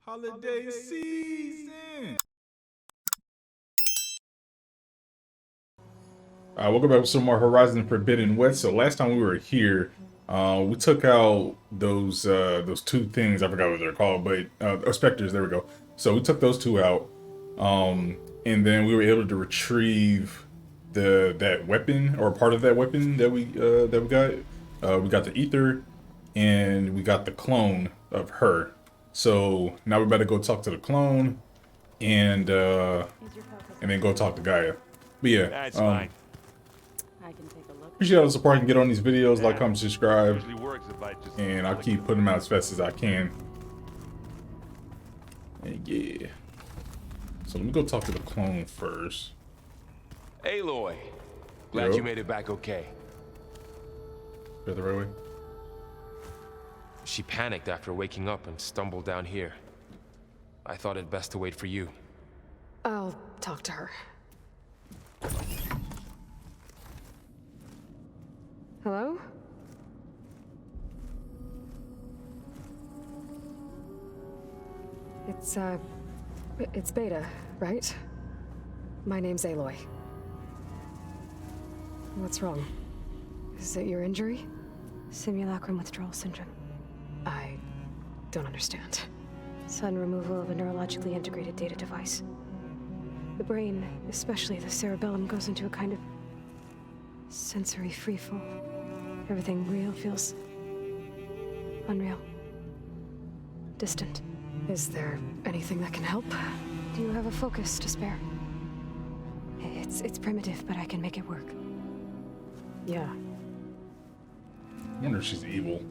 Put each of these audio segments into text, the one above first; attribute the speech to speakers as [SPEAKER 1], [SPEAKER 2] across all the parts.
[SPEAKER 1] Holiday season. Welcome back with some more Horizon Forbidden West. So last time we were here, we took out those two things. I forgot what they're called, but or specters. There we go. So we took those two out, and then we were able to retrieve that weapon, or part of that weapon that we got. We got the ether, and we got the clone of her. So now we better go talk to the clone, and then go talk to Gaia. But yeah,
[SPEAKER 2] That's fine.
[SPEAKER 3] I can take a look.
[SPEAKER 1] appreciate all the support I can get on these videos. Like, comment, subscribe,
[SPEAKER 2] Usually works if I just
[SPEAKER 1] and I'll keep putting them out as fast as I can. And yeah, so let me go talk to the clone first.
[SPEAKER 2] Aloy, glad
[SPEAKER 1] Yo.
[SPEAKER 2] you made it back okay.
[SPEAKER 1] Go the right way.
[SPEAKER 2] She panicked after waking up and stumbled down here. I thought it best to wait for you.
[SPEAKER 3] I'll talk to her. Hello? It's Beta, right? My name's Aloy. What's wrong? Is it your injury?
[SPEAKER 4] Simulacrum withdrawal syndrome.
[SPEAKER 3] I don't understand.
[SPEAKER 4] Sudden removal of a neurologically integrated data device. The brain, especially the cerebellum, goes into a kind of sensory freefall. Everything real feels unreal. Distant.
[SPEAKER 3] Is there anything that can help?
[SPEAKER 4] Do you have a focus to spare? It's primitive, but I can make it work.
[SPEAKER 3] Yeah.
[SPEAKER 1] I wonder if she's evil.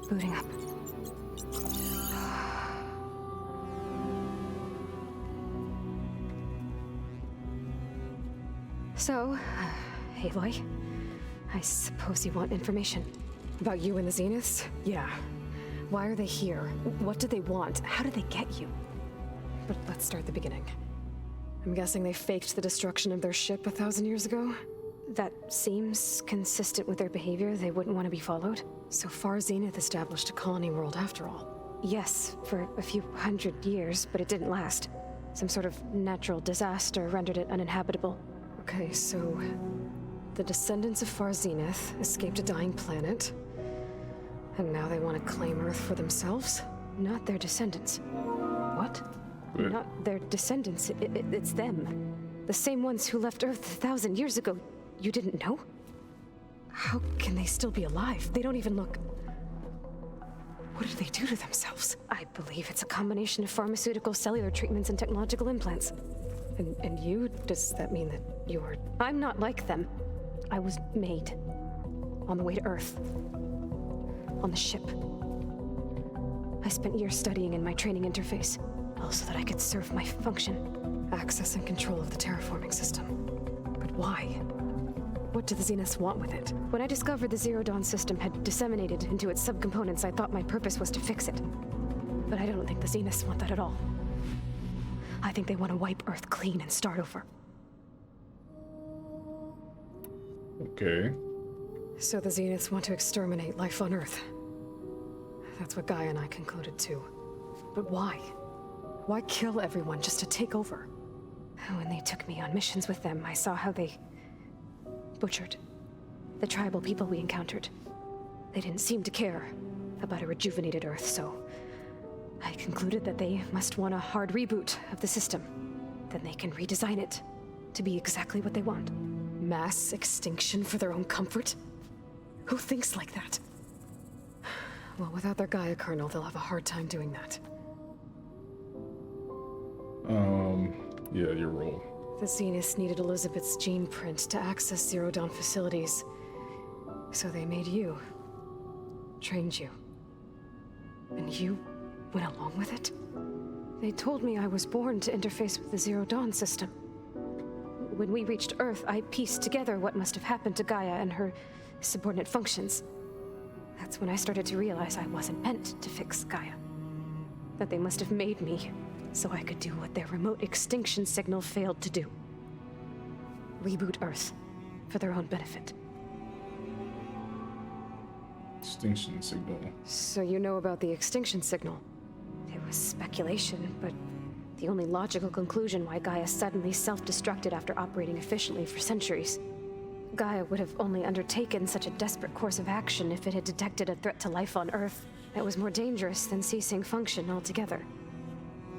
[SPEAKER 4] Booting up. So, Aloy, I suppose you want information.
[SPEAKER 3] About you and the Zeniths? Yeah. Why are they here? What do they want? How did they get you? But let's start at the beginning. I'm guessing they faked the destruction of their ship 1,000 years ago?
[SPEAKER 4] That seems consistent with their behavior. They wouldn't want to be followed.
[SPEAKER 3] So far, Zenith established a colony world after all.
[SPEAKER 4] Yes, for a few hundred years, but it didn't last. Some sort of natural disaster rendered it uninhabitable.
[SPEAKER 3] Okay, so the descendants of Far Zenith escaped a dying planet, and now they want to claim Earth for themselves?
[SPEAKER 4] Not their descendants.
[SPEAKER 3] What?
[SPEAKER 1] Wait.
[SPEAKER 4] Not their descendants. It's them. The same ones who left Earth 1,000 years ago. You didn't know?
[SPEAKER 3] How can they still be alive? They don't even look... What did they do to themselves?
[SPEAKER 4] I believe it's a combination of pharmaceutical, cellular treatments, and technological implants.
[SPEAKER 3] And you? Does that mean that you are...
[SPEAKER 4] I'm not like them. I was made. On the way to Earth. On the ship. I spent years studying in my training interface, all so that I could serve my function.
[SPEAKER 3] Access and control of the terraforming system. But why? What do the Zeniths want with it?
[SPEAKER 4] When I discovered the Zero Dawn system had disseminated into its subcomponents, I thought my purpose was to fix it. But I don't think the Zeniths want that at all. I think they want to wipe Earth clean and start over.
[SPEAKER 1] Okay.
[SPEAKER 3] So the Zeniths want to exterminate life on Earth. That's what Gaia and I concluded too. But why? Why kill everyone just to take over?
[SPEAKER 4] When they took me on missions with them, I saw how they butchered the tribal people we encountered. They didn't seem to care about a rejuvenated Earth, so I concluded that they must want a hard reboot of the system. Then they can redesign it to be exactly what they want.
[SPEAKER 3] Mass extinction for their own comfort? Who thinks like that? Well, without their Gaia kernel, they'll have a hard time doing that.
[SPEAKER 1] Yeah, your role.
[SPEAKER 3] The Zeniths needed Elizabeth's gene print to access Zero Dawn facilities. So they made you. Trained you. And you went along with it?
[SPEAKER 4] They told me I was born to interface with the Zero Dawn system. When we reached Earth, I pieced together what must have happened to Gaia and her subordinate functions. That's when I started to realize I wasn't meant to fix Gaia. That they must have made me so I could do what their remote extinction signal failed to do. Reboot Earth for their own benefit.
[SPEAKER 1] Extinction signal.
[SPEAKER 3] So you know about the extinction signal?
[SPEAKER 4] It was speculation, but the only logical conclusion why Gaia suddenly self-destructed after operating efficiently for centuries. Gaia would have only undertaken such a desperate course of action if it had detected a threat to life on Earth that was more dangerous than ceasing function altogether.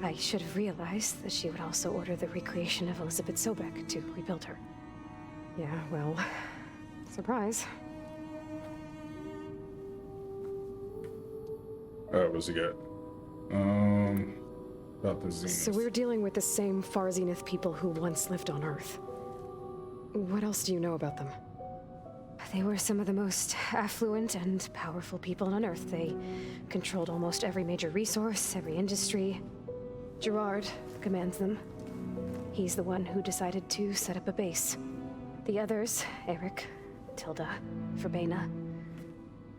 [SPEAKER 4] I should have realized that she would also order the recreation of Elizabeth Sobek to rebuild her.
[SPEAKER 3] Yeah, well, surprise.
[SPEAKER 1] What's he got? About the Zenith.
[SPEAKER 3] So we're dealing with the same Far Zenith people who once lived on Earth. What else do you know about them?
[SPEAKER 4] They were some of the most affluent and powerful people on Earth. They controlled almost every major resource, every industry. Gerard commands them. He's the one who decided to set up a base. The others, Eric, Tilda, Verbena,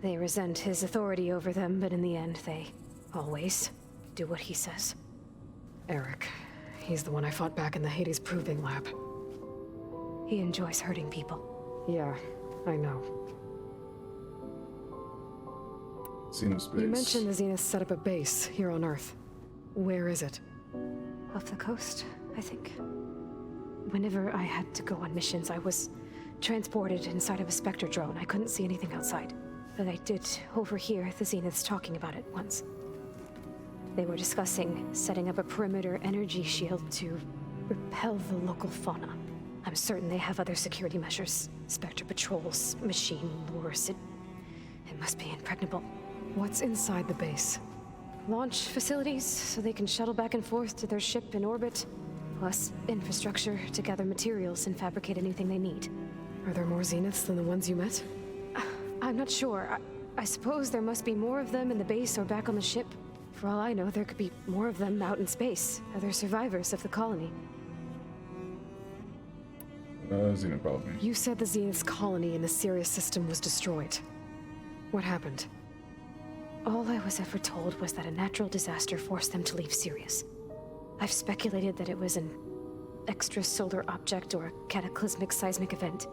[SPEAKER 4] they resent his authority over them, but in the end, they always do what he says.
[SPEAKER 3] Eric. He's the one I fought back in the Hades Proving Lab.
[SPEAKER 4] He enjoys hurting people.
[SPEAKER 3] Yeah, I know.
[SPEAKER 1] Zenith space.
[SPEAKER 3] You mentioned the Zenith set up a base here on Earth. Where is it?
[SPEAKER 4] Off the coast, I think. Whenever I had to go on missions, I was transported inside of a Spectre drone. I couldn't see anything outside. But I did overhear the Zeniths talking about it once. They were discussing setting up a perimeter energy shield to repel the local fauna. I'm certain they have other security measures. Spectre patrols, machine lures. It must be impregnable.
[SPEAKER 3] What's inside the base?
[SPEAKER 4] Launch facilities so they can shuttle back and forth to their ship in orbit, plus infrastructure to gather materials and fabricate anything they need.
[SPEAKER 3] Are there more Zeniths than the ones you met?
[SPEAKER 4] I'm not sure. I suppose there must be more of them in the base or back on the ship. For all I know, there could be more of them out in space, other survivors of the colony.
[SPEAKER 1] Zenith colony.
[SPEAKER 3] You said the Zenith's colony in the Sirius system was destroyed. What happened?
[SPEAKER 4] All I was ever told was that a natural disaster forced them to leave Sirius. I've speculated that it was an extrasolar object or a cataclysmic seismic event.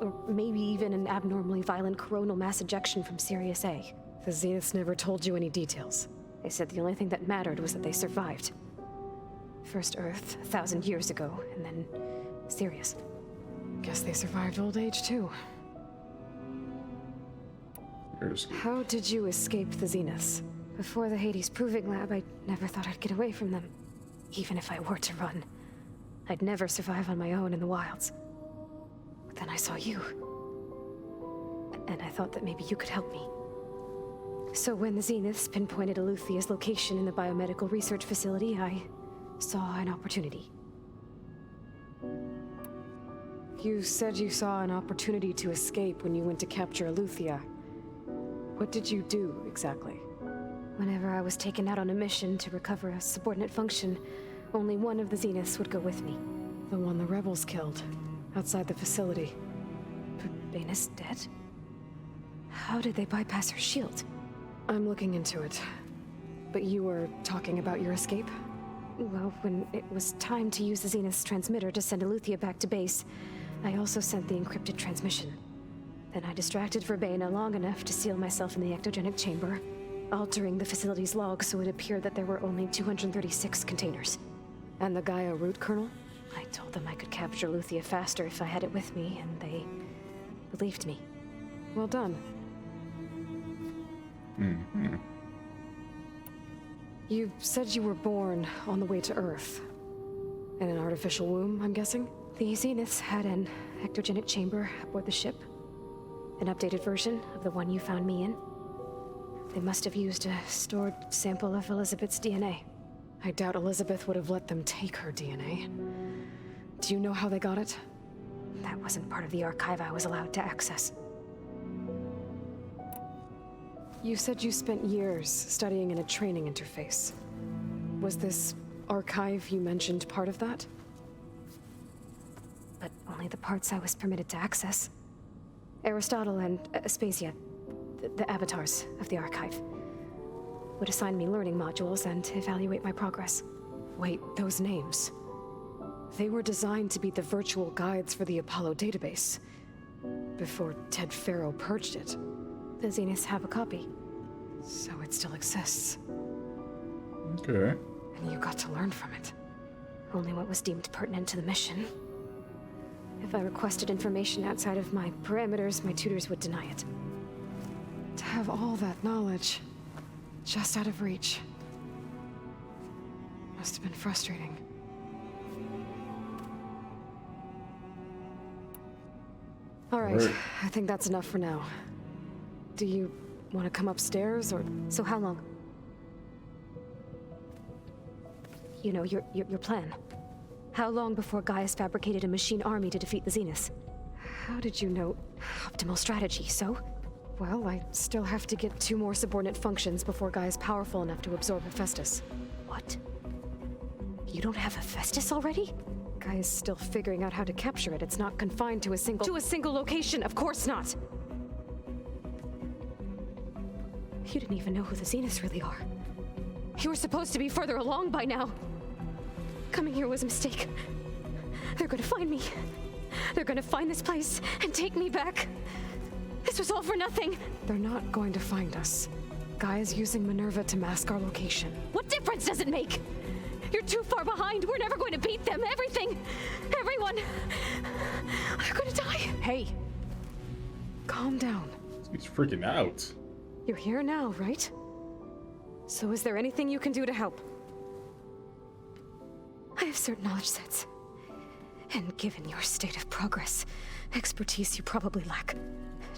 [SPEAKER 4] Or maybe even an abnormally violent coronal mass ejection from Sirius A.
[SPEAKER 3] The Zeniths never told you any details.
[SPEAKER 4] They said the only thing that mattered was that they survived. First Earth, 1,000 years ago, and then Sirius.
[SPEAKER 3] Guess they survived old age, too. How did you escape the Zeniths?
[SPEAKER 4] Before the Hades Proving Lab, I never thought I'd get away from them. Even if I were to run. I'd never survive on my own in the wilds. But then I saw you. And I thought that maybe you could help me. So when the Zeniths pinpointed Eluthia's location in the biomedical research facility, I saw an opportunity.
[SPEAKER 3] You said you saw an opportunity to escape when you went to capture Eluthia. What did you do, exactly?
[SPEAKER 4] Whenever I was taken out on a mission to recover a subordinate function, only one of the Zeniths would go with me.
[SPEAKER 3] The one the rebels killed, outside the facility.
[SPEAKER 4] Verbena's dead? How did they bypass her shield?
[SPEAKER 3] I'm looking into it. But you were talking about your escape?
[SPEAKER 4] Well, when it was time to use the Zenith's transmitter to send Eluthia back to base, I also sent the encrypted transmission. Then I distracted Verbena long enough to seal myself in the ectogenic chamber, altering the facility's log so it appeared that there were only 236 containers.
[SPEAKER 3] And the Gaia root kernel?
[SPEAKER 4] I told them I could capture Eluthia faster if I had it with me, and they believed me.
[SPEAKER 3] Well done.
[SPEAKER 1] Mm-hmm.
[SPEAKER 3] You said you were born on the way to Earth. In an artificial womb, I'm guessing?
[SPEAKER 4] The Zeniths had an ectogenic chamber aboard the ship. An updated version of the one you found me in. They must have used a stored sample of Elizabeth's DNA.
[SPEAKER 3] I doubt Elizabeth would have let them take her DNA. Do you know how they got it?
[SPEAKER 4] That wasn't part of the archive I was allowed to access.
[SPEAKER 3] You said you spent years studying in a training interface. Was this archive you mentioned part of that?
[SPEAKER 4] But only the parts I was permitted to access. Aristotle and Aspasia, the avatars of the archive, would assign me learning modules and evaluate my progress.
[SPEAKER 3] Wait, those names. They were designed to be the virtual guides for the Apollo database, before Ted Faro purged it.
[SPEAKER 4] The Zeniths have a copy. So it still exists.
[SPEAKER 1] Okay.
[SPEAKER 4] And you got to learn from it. Only what was deemed pertinent to the mission. If I requested information outside of my parameters, my tutors would deny it.
[SPEAKER 3] To have all that knowledge, just out of reach. Must have been frustrating. All right,
[SPEAKER 1] Right.
[SPEAKER 3] I think that's enough for now. Do you want to come upstairs, or...
[SPEAKER 4] So how long? You know, your plan. How long before Gaius fabricated a machine army to defeat the Zeniths?
[SPEAKER 3] How did you know?
[SPEAKER 4] Optimal strategy, so?
[SPEAKER 3] Well, I still have to get 2 more subordinate functions before Guy is powerful enough to absorb Hephaestus.
[SPEAKER 4] What? You don't have Hephaestus already?
[SPEAKER 3] Guy is still figuring out how to capture it. It's not confined to a single...
[SPEAKER 4] To a single location, of course not! You didn't even know who the Zeniths really are. You were supposed to be further along by now. Coming here was a mistake. They're gonna find me. They're gonna find this place and take me back. This was all for nothing.
[SPEAKER 3] They're not going to find us. Guy is using Minerva to mask our location.
[SPEAKER 4] What difference does it make? You're too far behind. We're never going to beat them. Everything, everyone, they're gonna die.
[SPEAKER 3] Hey! Calm down.
[SPEAKER 1] He's freaking out.
[SPEAKER 3] You're here now, right? So is there anything you can do to help?
[SPEAKER 4] I have certain knowledge sets. And given your state of progress, expertise you probably lack.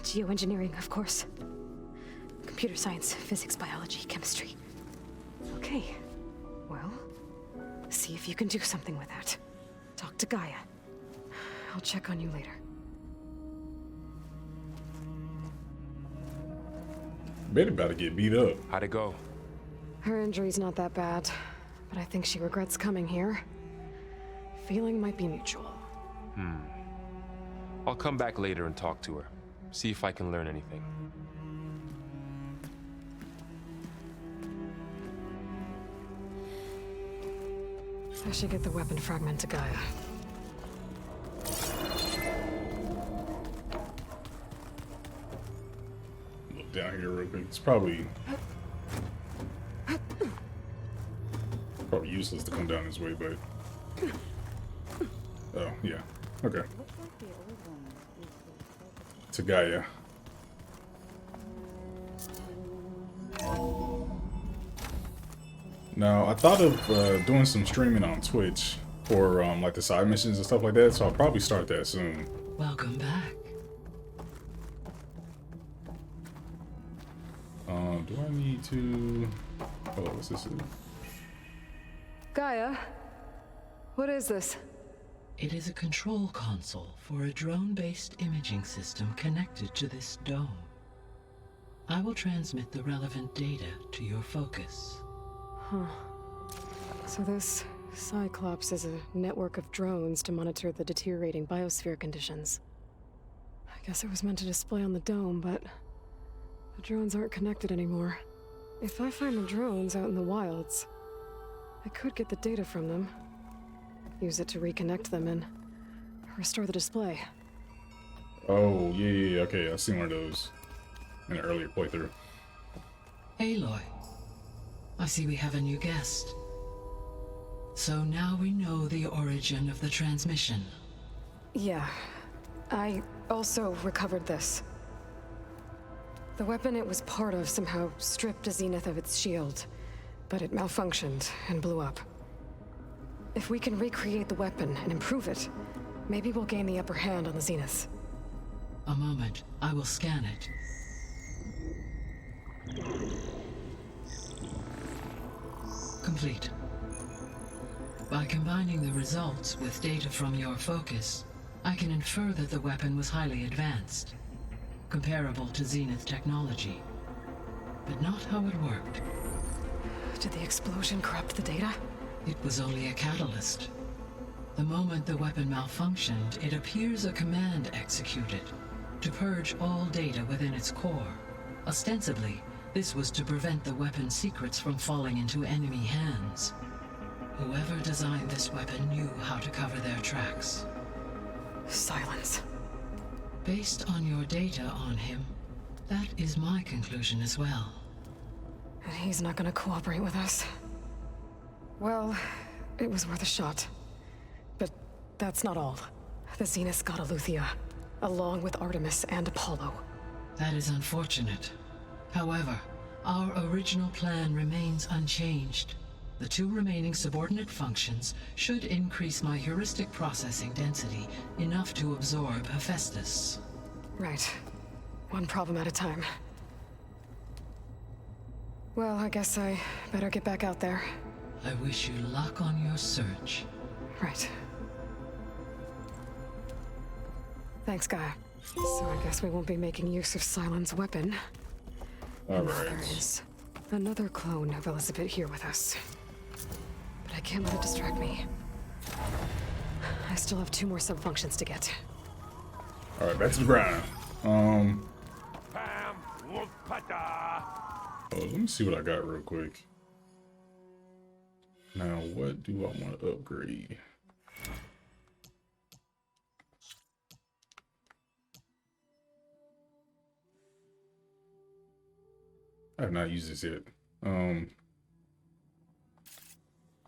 [SPEAKER 4] Geoengineering, of course. Computer science, physics, biology, chemistry.
[SPEAKER 3] Okay. Well, see if you can do something with that. Talk to Gaia. I'll check on you later.
[SPEAKER 1] Bet about to get beat up.
[SPEAKER 2] How'd it go?
[SPEAKER 3] Her injury's not that bad, but I think she regrets coming here. Feeling might be mutual.
[SPEAKER 2] I'll come back later and talk to her. See if I can learn anything.
[SPEAKER 3] I should get the weapon fragment to Gaia.
[SPEAKER 1] Look down here real quick. It's probably useless to come down this way, but oh yeah, okay. To Gaia. Now I thought of doing some streaming on Twitch for like the side missions and stuff like that, so I'll probably start that soon.
[SPEAKER 5] Welcome back.
[SPEAKER 1] Do I need to? Oh, what's this?
[SPEAKER 3] Gaia? What is this?
[SPEAKER 5] It is a control console for a drone-based imaging system connected to this dome. I will transmit the relevant data to your focus.
[SPEAKER 3] Huh. So this Cyclops is a network of drones to monitor the deteriorating biosphere conditions. I guess it was meant to display on the dome, but the drones aren't connected anymore. If I find the drones out in the wilds, I could get the data from them, use it to reconnect them and restore the display.
[SPEAKER 1] Oh yeah, okay. I've seen one of those in an earlier playthrough.
[SPEAKER 5] Aloy, I see we have a new guest. So now we know the origin of the transmission.
[SPEAKER 3] Yeah. I also recovered this. The weapon it was part of somehow stripped a Zenith of its shield, but it malfunctioned and blew up. If we can recreate the weapon and improve it, maybe we'll gain the upper hand on the Zeniths.
[SPEAKER 5] A moment, I will scan it. Complete. By combining the results with data from your focus, I can infer that the weapon was highly advanced, comparable to Zenith technology, but not how it worked.
[SPEAKER 3] Did the explosion corrupt the data?
[SPEAKER 5] It was only a catalyst. The moment the weapon malfunctioned, it appears a command executed to purge all data within its core. Ostensibly, this was to prevent the weapon's secrets from falling into enemy hands. Whoever designed this weapon knew how to cover their tracks.
[SPEAKER 3] Silence.
[SPEAKER 5] Based on your data on him, That is my conclusion as well.
[SPEAKER 3] And he's not gonna cooperate with us. Well, it was worth a shot. But that's not all. The Zeniths got Aletheia, along with Artemis and Apollo.
[SPEAKER 5] That is unfortunate. However, our original plan remains unchanged. The 2 remaining subordinate functions should increase my heuristic processing density enough to absorb Hephaestus.
[SPEAKER 3] Right. One problem at a time. Well, I guess I better get back out there.
[SPEAKER 5] I wish you luck on your search.
[SPEAKER 3] Right. Thanks, Gaia. So I guess we won't be making use of Cylon's weapon.
[SPEAKER 1] All
[SPEAKER 3] There
[SPEAKER 1] right.
[SPEAKER 3] is another clone of Elizabeth here with us. But I can't let it distract me. I still have 2 more subfunctions to get.
[SPEAKER 1] All right, back to the grind. Oh, let me see what I got real quick. Now, what do I want to upgrade? I have not used this yet. How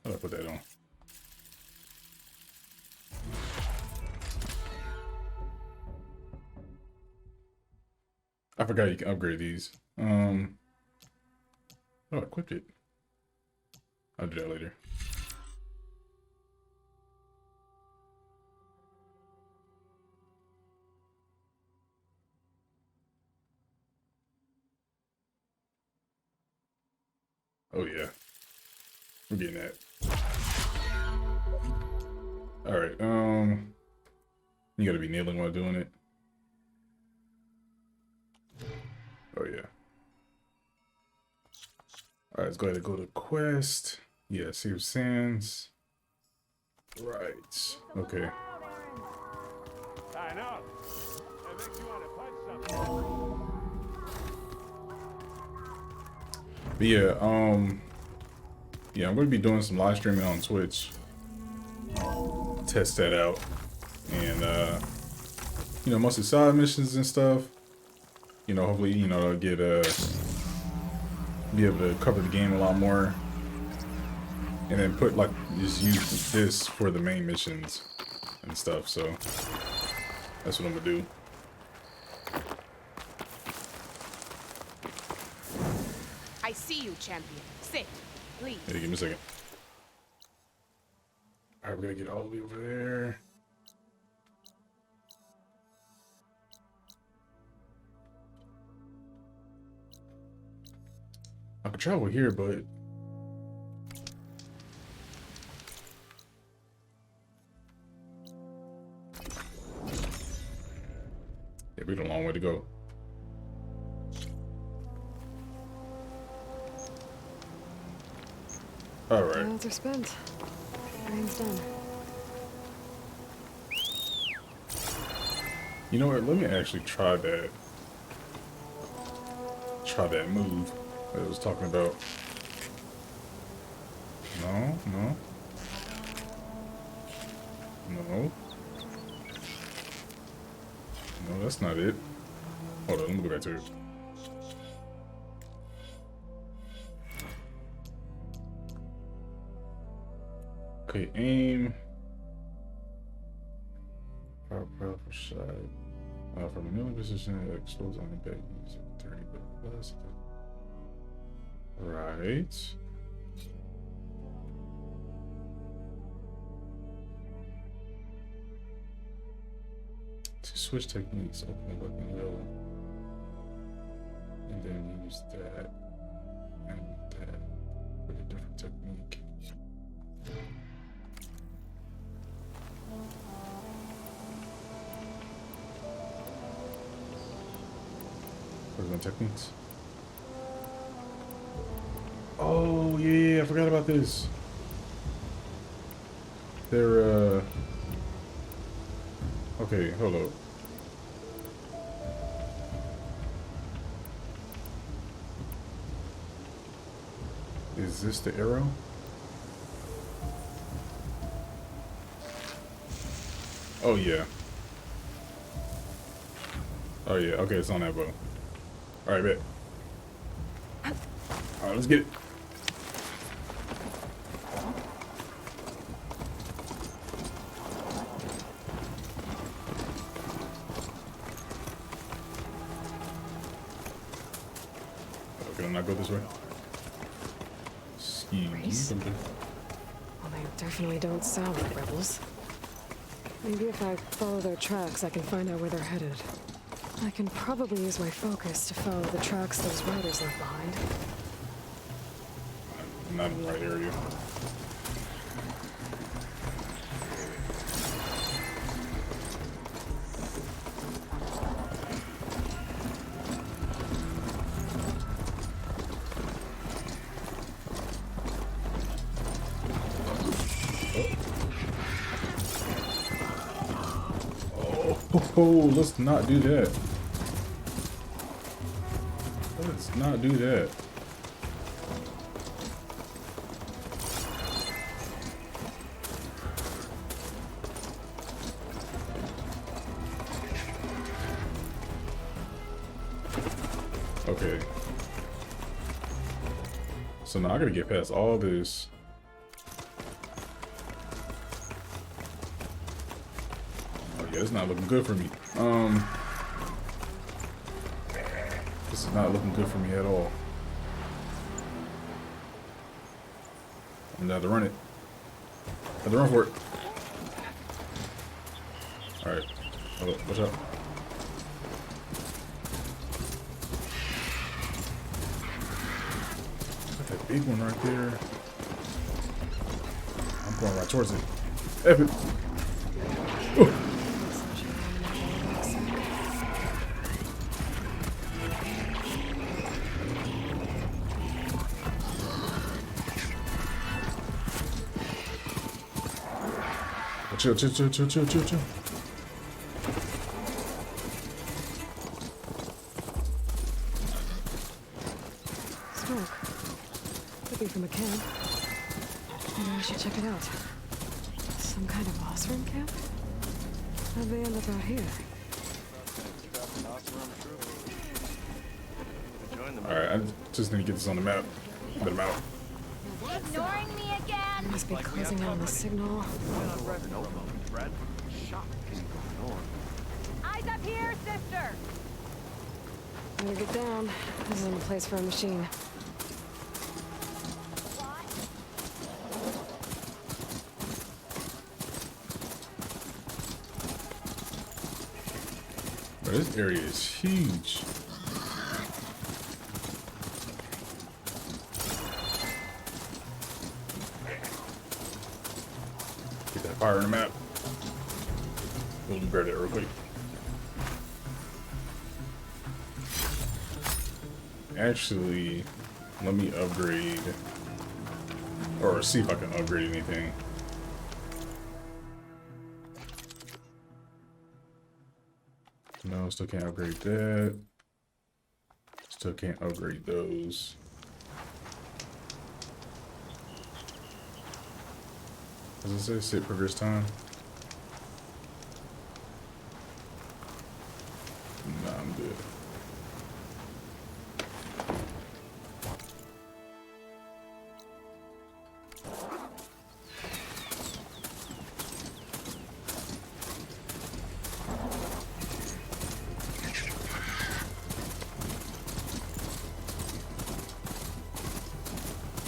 [SPEAKER 1] do I put that on? I forgot you can upgrade these. Oh, I equipped it. I'll do that later. Oh yeah, we're getting that. All right. You gotta be kneeling while doing it. Oh yeah. All right, let's go ahead and go to quest. Yeah, save SANDS. Right. Okay.
[SPEAKER 6] I know. It makes you want to punch something.
[SPEAKER 1] But yeah, I'm gonna be doing some live streaming on Twitch. Test that out. And mostly side missions and stuff. Hopefully, I'll get be able to cover the game a lot more. And then just use this for the main missions and stuff, so that's what I'm gonna do.
[SPEAKER 7] I see you, champion. Sit, please.
[SPEAKER 1] Hey, give me a second. Alright, we're gonna get all the way over there. I could travel here, but yeah, we got a long way to go. All right.
[SPEAKER 3] Rounds are spent. Train's done.
[SPEAKER 1] You know what? Let me actually try that. Try that move that I was talking about. No, no. No. No, that's not it. Hold on, let me go back to it. Okay, aim. Power for shot. From a kneeling position, expose on the back. 30 plus. Right. To switch techniques, open the weapon wheel. And then use that and that for a different technique. What techniques? Oh yeah, I forgot about this. They're okay, hold up. Is this the arrow? Oh yeah. Oh yeah, okay, it's on that bow. All right, bet. All right, let's get it. Okay, I'm not go this way.
[SPEAKER 3] Reese? Well, they definitely don't sound like rebels. Maybe if I follow their tracks, I can find out where they're headed. I can probably use my focus to follow the tracks those riders left behind.
[SPEAKER 1] Not in the right area. Oh, let's not do that. Let's not do that. Okay. So now I gotta get past all this. Oh yeah, it's not looking good for me. This is not looking good for me at all. I'm gonna have to run it. Have to run for it. Alright. Hold up, watch out. That big one right there. I'm going right towards it. F it. Ooh. Chill.
[SPEAKER 3] Smoke. Could be from a camp. Maybe I should check it out. Some kind of Osram camp? How'd they end up out here?
[SPEAKER 1] Alright, I just need to get this on the map. Get them out.
[SPEAKER 8] Ignoring me again?
[SPEAKER 3] Must be closing in on the signal.
[SPEAKER 8] Eyes up here, sister!
[SPEAKER 3] Better get down. This isn't a place for a machine.
[SPEAKER 1] Bro, this area is huge. Get that fire on the map. We'll grab that real quick. Actually, let me upgrade, or see if I can upgrade anything. No, still can't upgrade that. Still can't upgrade those. Does it say sit progress time? Nah, I'm good.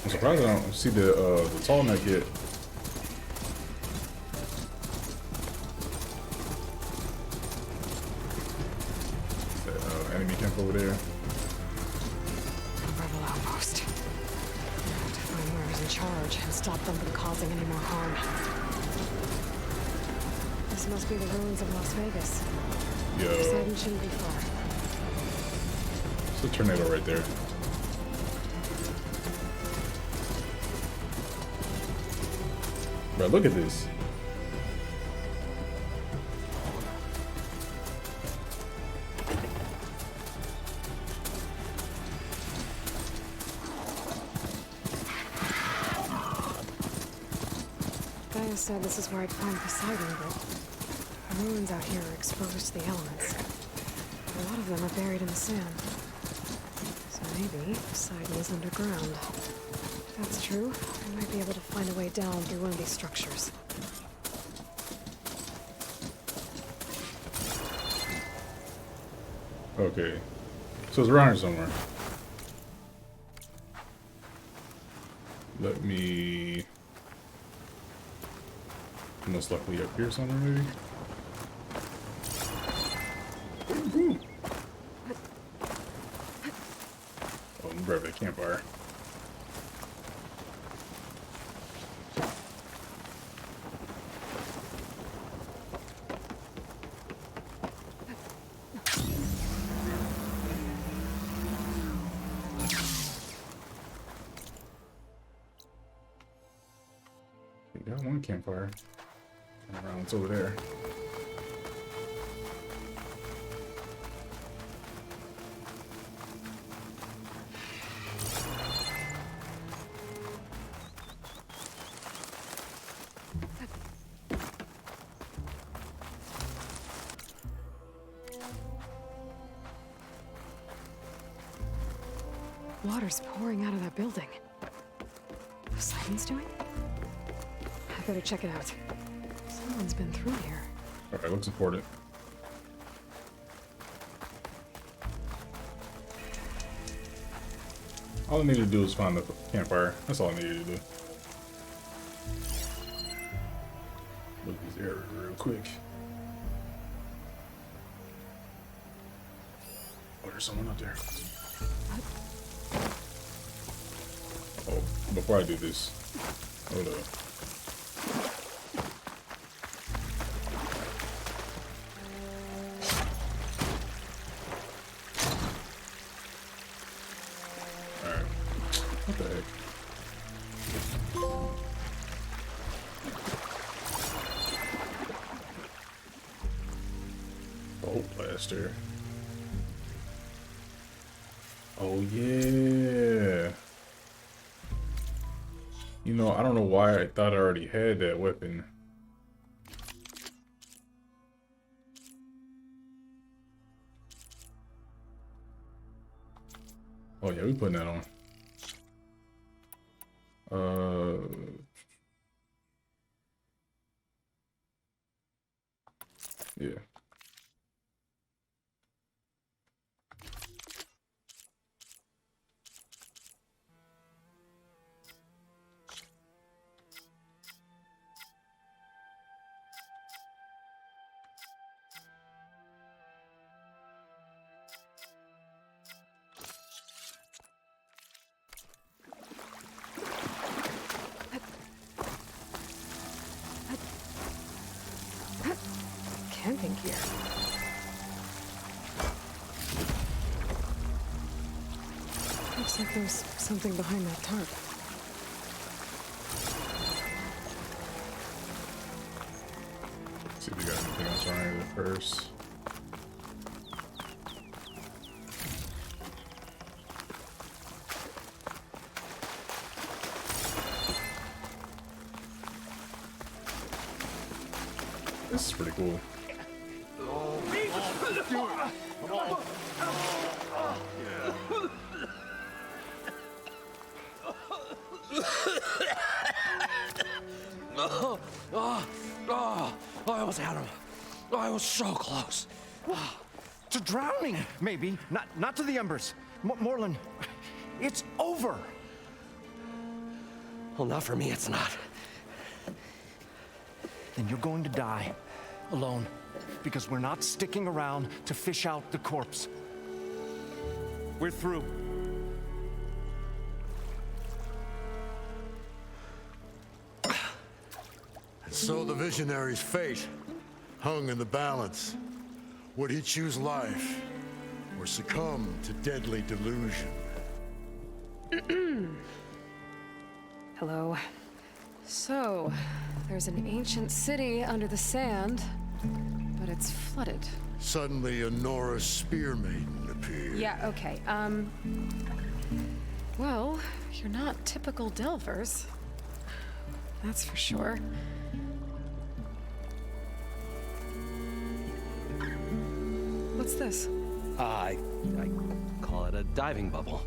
[SPEAKER 1] I'm surprised I don't see the tall neck yet. That enemy camp over there.
[SPEAKER 3] Rebel outpost. I have to find whoever's in charge and stop them from causing any more harm. This must be the ruins of Las Vegas.
[SPEAKER 1] Yo,
[SPEAKER 3] Poseidon shouldn't be far.
[SPEAKER 1] it's a tornado right there. Bro, look at this.
[SPEAKER 3] Gaia said this is where I'd find Poseidon, but the ruins out here are exposed to the elements. A lot of them are buried in the sand. Maybe Poseidon is underground. If that's true, I might be able to find a way down through one of these structures.
[SPEAKER 1] Okay. So it's around here somewhere. Let me... Most likely up here somewhere, maybe? Ooh. Oh, let me grab that campfire. We got one campfire. Turn around, it's over there.
[SPEAKER 3] Water's pouring out of that building. Poseidon's doing? I better check it out. Someone's been through here.
[SPEAKER 1] Alright, let's support it. All I needed to do is find the campfire. That's all I needed to do. Look at these areas real quick. Oh, there's someone up there. Oh, before I do this, hold up. Alright. What the heck? Bolt blaster. Oh yeah. You know, I don't know why I thought I already had that weapon. Oh yeah, we putting that on. Yeah.
[SPEAKER 3] Camping gear. Looks like there's something behind that tarp.
[SPEAKER 1] See if we got anything else around here first. This is pretty cool.
[SPEAKER 9] I almost had him. I was so close.
[SPEAKER 10] To drowning, maybe. Not to the embers. Moreland, it's over.
[SPEAKER 9] Well, not for me, it's not.
[SPEAKER 10] Then you're going to die. Alone. Because we're not sticking around to fish out the corpse. We're through.
[SPEAKER 11] So the visionary's fate hung in the balance. Would he choose life or succumb to deadly delusion?
[SPEAKER 3] Hello. So, there's an ancient city under the sand, but it's flooded.
[SPEAKER 11] Suddenly, a Nora spear maiden appeared.
[SPEAKER 3] Yeah, okay. Well, you're not typical Delvers. That's for sure. What's this?
[SPEAKER 9] I call it a diving bubble.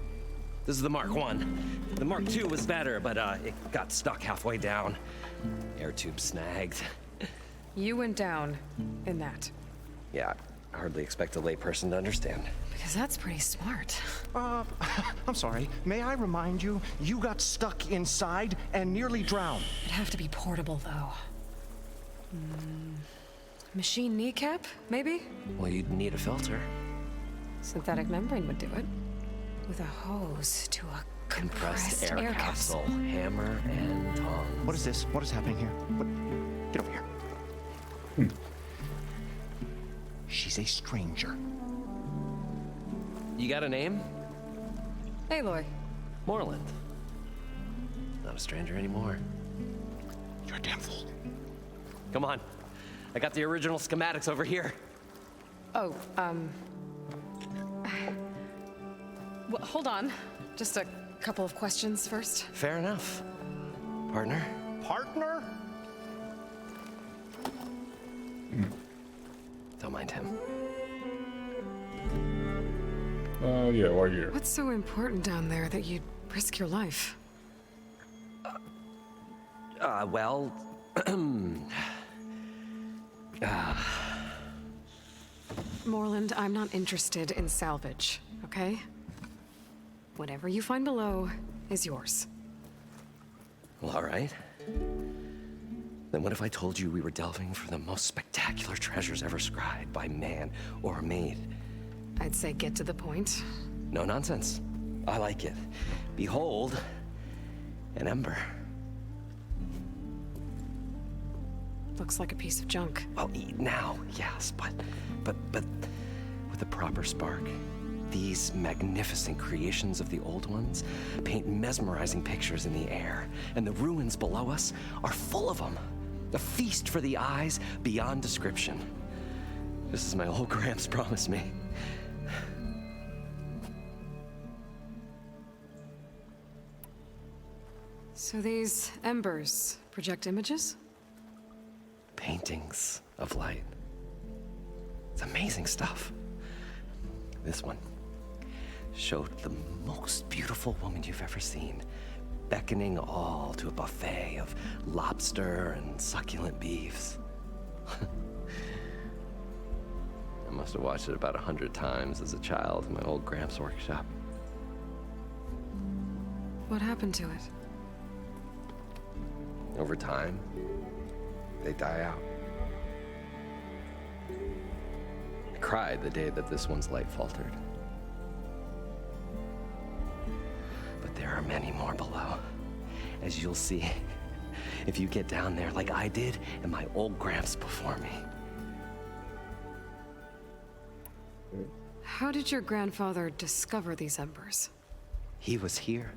[SPEAKER 9] This is the Mark 1. The Mark 2 was better, but it got stuck halfway down. Air tube snagged.
[SPEAKER 3] You went down in that.
[SPEAKER 9] Yeah, I hardly expect a layperson to understand.
[SPEAKER 3] Because that's pretty smart.
[SPEAKER 10] I'm sorry. May I remind you, you got stuck inside and nearly drowned.
[SPEAKER 3] It'd have to be portable, though. Machine kneecap, maybe?
[SPEAKER 9] Well, you'd need a filter.
[SPEAKER 3] Synthetic membrane would do it. With a hose to a compressed air capsule.
[SPEAKER 9] Hammer and tongs.
[SPEAKER 10] What is this? What is happening here? What? Get over here. She's a stranger.
[SPEAKER 9] You got a name?
[SPEAKER 3] Aloy.
[SPEAKER 9] Moreland. Not a stranger anymore.
[SPEAKER 10] You're a damn fool.
[SPEAKER 9] Come on. I got the original schematics over here.
[SPEAKER 3] Oh, well, hold on. Just a couple of questions first.
[SPEAKER 9] Fair enough. Partner?
[SPEAKER 10] Partner?
[SPEAKER 9] Don't mind him.
[SPEAKER 1] Yeah, while you're here.
[SPEAKER 3] What's so important down there that you'd risk your life?
[SPEAKER 9] Well...
[SPEAKER 3] Moreland, I'm not interested in salvage, okay? Whatever you find below is yours.
[SPEAKER 9] Well, all right. Then what if I told you we were delving for the most spectacular treasures ever scribed by man or maid?
[SPEAKER 3] I'd say get to the point.
[SPEAKER 9] No nonsense. I like it. Behold, an ember.
[SPEAKER 3] Looks like a piece of junk.
[SPEAKER 9] Well, now, yes, but with a proper spark. These magnificent creations of the old ones paint mesmerizing pictures in the air, and the ruins below us are full of them. A feast for the eyes beyond description. Just as my old Gramps promised me.
[SPEAKER 3] So these embers project images?
[SPEAKER 9] Paintings of light. It's amazing stuff. This one showed the most beautiful woman you've ever seen, beckoning all to a buffet of lobster and succulent beefs. I must have watched it about 100 times as a child in my old Gramps workshop.
[SPEAKER 3] What happened to it?
[SPEAKER 9] Over time, they die out. I cried the day that this one's light faltered. But there are many more below, as you'll see if you get down there like I did and my old Gramps before me.
[SPEAKER 3] How did your grandfather discover these embers?
[SPEAKER 9] He was here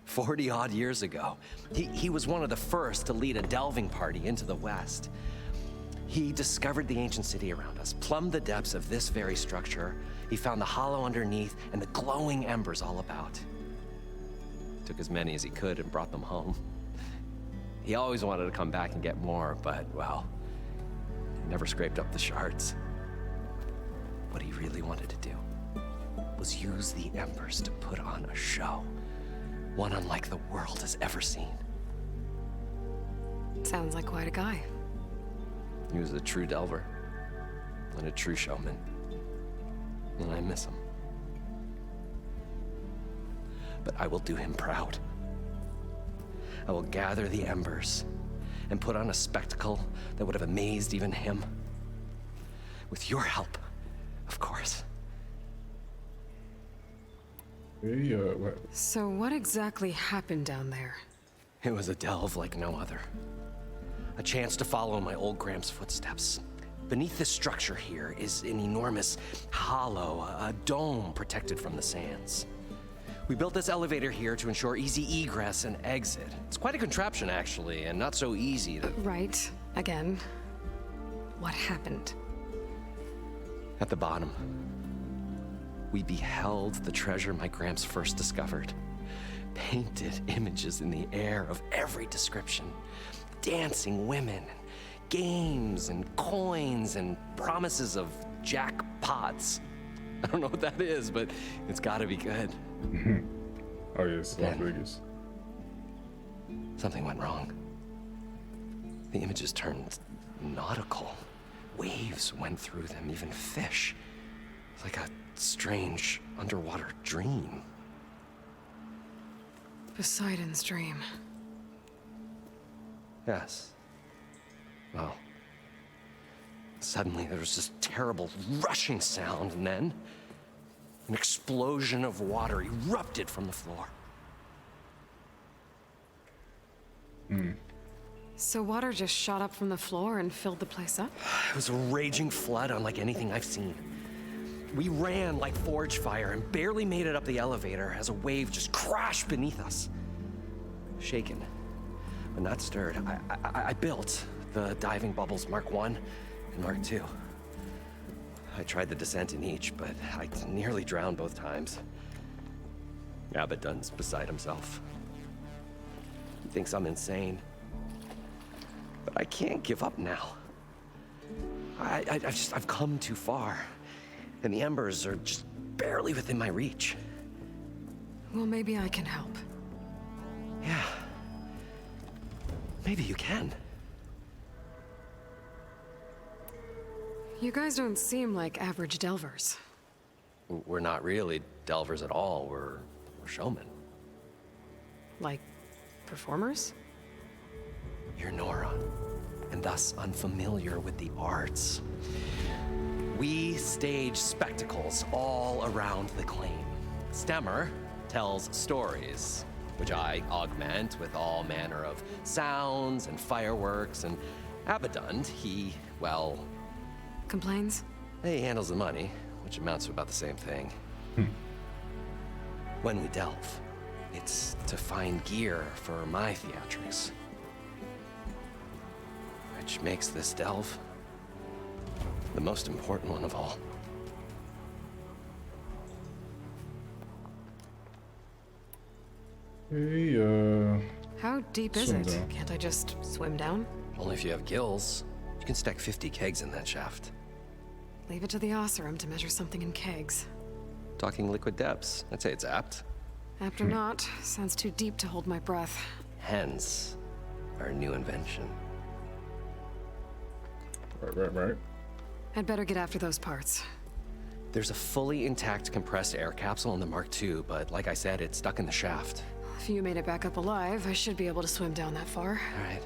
[SPEAKER 9] 40-odd years ago. He was one of the first to lead a delving party into the West. He discovered the ancient city around us, plumbed the depths of this very structure. He found the hollow underneath and the glowing embers all about. Took as many as he could and brought them home. He always wanted to come back and get more, but, well, never scraped up the shards. What he really wanted to do was use the embers to put on a show. One unlike the world has ever seen.
[SPEAKER 3] Sounds like quite a guy.
[SPEAKER 9] He was a true delver and a true showman. And I miss him. But I will do him proud. I will gather the embers and put on a spectacle that would have amazed even him. With your help, of course.
[SPEAKER 1] Hey, what?
[SPEAKER 3] So what exactly happened down there?
[SPEAKER 9] It was a delve like no other. A chance to follow my old Gramps' footsteps. Beneath this structure here is an enormous hollow, a dome protected from the sands. We built this elevator here to ensure easy egress and exit. It's quite a contraption, actually, and not so easy to...
[SPEAKER 3] Right. Again. What happened?
[SPEAKER 9] At the bottom, we beheld the treasure my Gramps first discovered. Painted images in the air of every description. Dancing women, games and coins and promises of jackpots. I don't know what that is, but it's gotta be good.
[SPEAKER 1] Oh yes, Las
[SPEAKER 9] Then-
[SPEAKER 1] Vegas.
[SPEAKER 9] Something went wrong. The images turned nautical. Waves went through them, even fish. It's like a strange underwater dream.
[SPEAKER 3] Poseidon's dream.
[SPEAKER 9] Yes. Well, suddenly there was this terrible rushing sound, and then an explosion of water erupted from the floor.
[SPEAKER 3] So water just shot up from the floor and filled the place up?
[SPEAKER 9] It was a raging flood unlike anything I've seen. We ran like forge fire and barely made it up the elevator as a wave just crashed beneath us. Shaken, but not stirred, I built the diving bubbles Mark I and Mark II. I tried the descent in each, but I nearly drowned both times. Abaddon's beside himself. He thinks I'm insane. But I can't give up now. I've come too far. And the embers are just barely within my reach.
[SPEAKER 3] Well, maybe I can help.
[SPEAKER 9] Yeah. Maybe you can.
[SPEAKER 3] You guys don't seem like average delvers.
[SPEAKER 9] We're not really delvers at all. We're showmen.
[SPEAKER 3] Like, performers?
[SPEAKER 9] You're Nora, and thus unfamiliar with the arts. We stage spectacles all around the claim. Stemmer tells stories, which I augment with all manner of sounds and fireworks, and Abaddon, he, well...
[SPEAKER 3] Complains?
[SPEAKER 9] He handles the money, which amounts to about the same thing. When we delve, it's to find gear for my theatrics. Which makes this delve the most important one of all.
[SPEAKER 1] Hey,
[SPEAKER 3] How deep is
[SPEAKER 1] Swim
[SPEAKER 3] it?
[SPEAKER 1] down.
[SPEAKER 3] Can't I just swim down?
[SPEAKER 9] Only if you have gills. You can stack 50 kegs in that shaft.
[SPEAKER 3] Leave it to the Osserum to measure something in kegs.
[SPEAKER 9] Talking liquid depths, I'd say it's apt.
[SPEAKER 3] After not, sounds too deep to hold my breath.
[SPEAKER 9] Hence, our new invention.
[SPEAKER 1] right.
[SPEAKER 3] I'd better get after those parts.
[SPEAKER 9] There's a fully intact compressed air capsule in the Mark II, but like I said, it's stuck in the shaft.
[SPEAKER 3] If you made it back up alive, I should be able to swim down that far.
[SPEAKER 9] All right.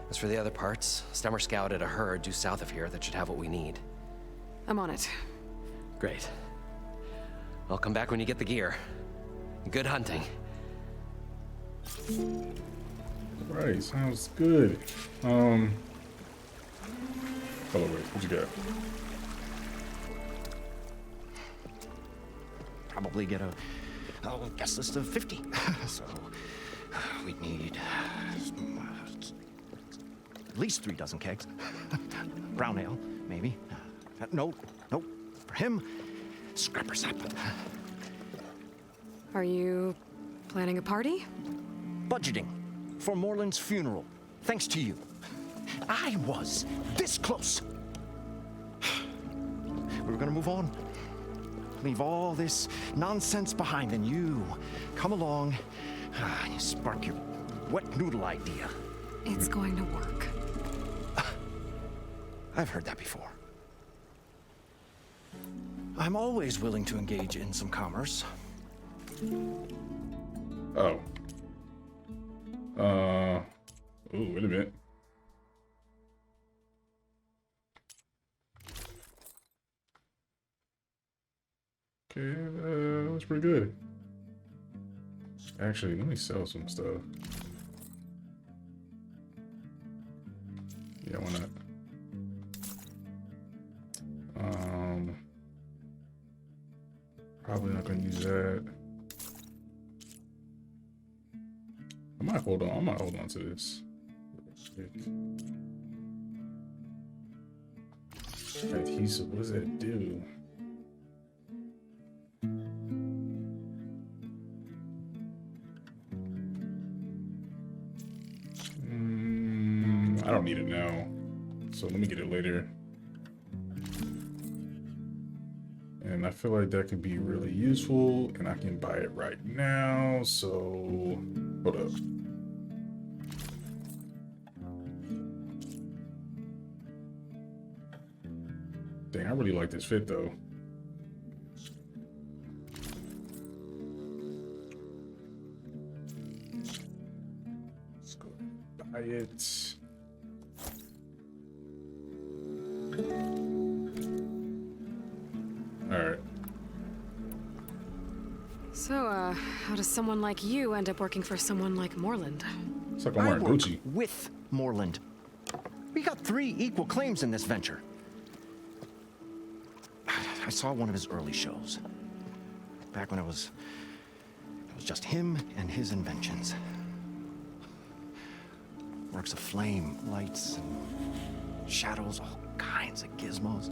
[SPEAKER 9] As for the other parts, Stemmer scouted a herd due south of here that should have what we need.
[SPEAKER 3] I'm on it.
[SPEAKER 9] Great. I'll come back when you get the gear. Good hunting.
[SPEAKER 1] Right, sounds good. Hold on, wait, what you got?
[SPEAKER 10] Probably get a guest list of 50. So we'd need at least 3 dozen kegs. Brown ale, maybe. No. For him, scrapper sap.
[SPEAKER 3] Are you planning a party?
[SPEAKER 10] Budgeting for Moreland's funeral. Thanks to you. I was this close. We were gonna move on. Leave all this nonsense behind, and you come along, you spark your wet noodle idea.
[SPEAKER 3] It's going to work.
[SPEAKER 10] I've heard that before. I'm always willing to engage in some commerce.
[SPEAKER 1] Oh. Ooh, wait a minute. Okay, that was pretty good. Actually, let me sell some stuff. Yeah, why not? Probably not gonna use that. I might hold on to this. Adhesive, what does that do? I don't need it now, so let me get it later. And I feel like that could be really useful, and I can buy it right now. So, hold up. Dang, I really like this fit though. Let's go buy it. Alright.
[SPEAKER 3] So, how does someone like you end up working for someone like Moreland?
[SPEAKER 1] It's like I'm wearing Gucci.
[SPEAKER 10] With Moreland. We got 3 equal claims in this venture. I saw one of his early shows. Back when it was just him and his inventions. Works of flame, lights, and shadows, all kinds of gizmos.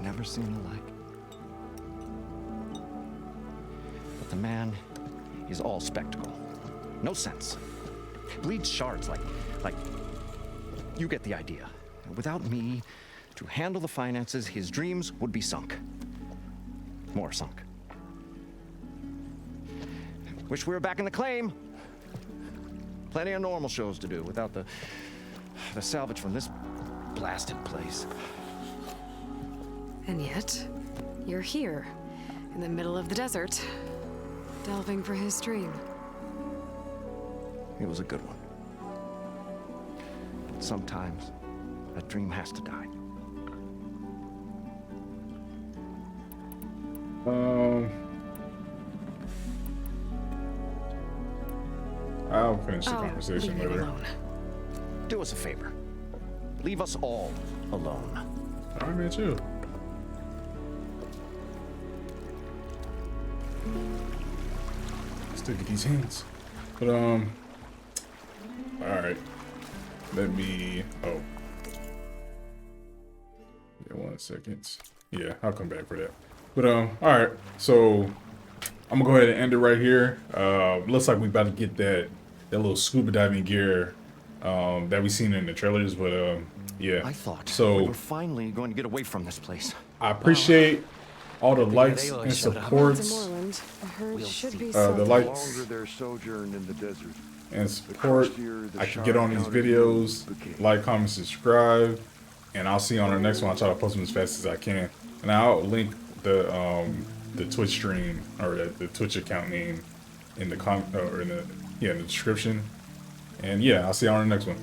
[SPEAKER 10] Never seen the like. But the man is all spectacle. No sense. Bleeds shards like you get the idea. Without me to handle the finances, his dreams would be sunk. More sunk. Wish we were back in the claim. Plenty of normal shows to do without the salvage from this blasted place.
[SPEAKER 3] And yet, you're here, in the middle of the desert, delving for his dream.
[SPEAKER 10] It was a good one. But sometimes, a dream has to die.
[SPEAKER 1] I'll finish the conversation
[SPEAKER 3] leave you
[SPEAKER 1] later.
[SPEAKER 3] alone.
[SPEAKER 10] Do us a favor. Leave us all alone.
[SPEAKER 1] Alright, man, chill. Still get these hands. But, alright. Let me, oh. Yeah, 1 second. Yeah, I'll come back for that. But, alright. So, I'm gonna go ahead and end it right here. Looks like we about to get that little scuba diving gear that we seen in the trailers, but yeah.
[SPEAKER 10] I thought
[SPEAKER 1] so.
[SPEAKER 10] we were finally going to get away from this place.
[SPEAKER 1] I appreciate all the likes and supports.
[SPEAKER 3] Moreland, the herd should be
[SPEAKER 1] The likes
[SPEAKER 11] longer their sojourn in the desert,
[SPEAKER 1] and support. I can get on these videos, like, comment, subscribe, and I'll see you on the next one. I'll try to post them as fast as I can, and I'll link the Twitch stream or the Twitch account name in the in the description. And yeah, I'll see you on the next one.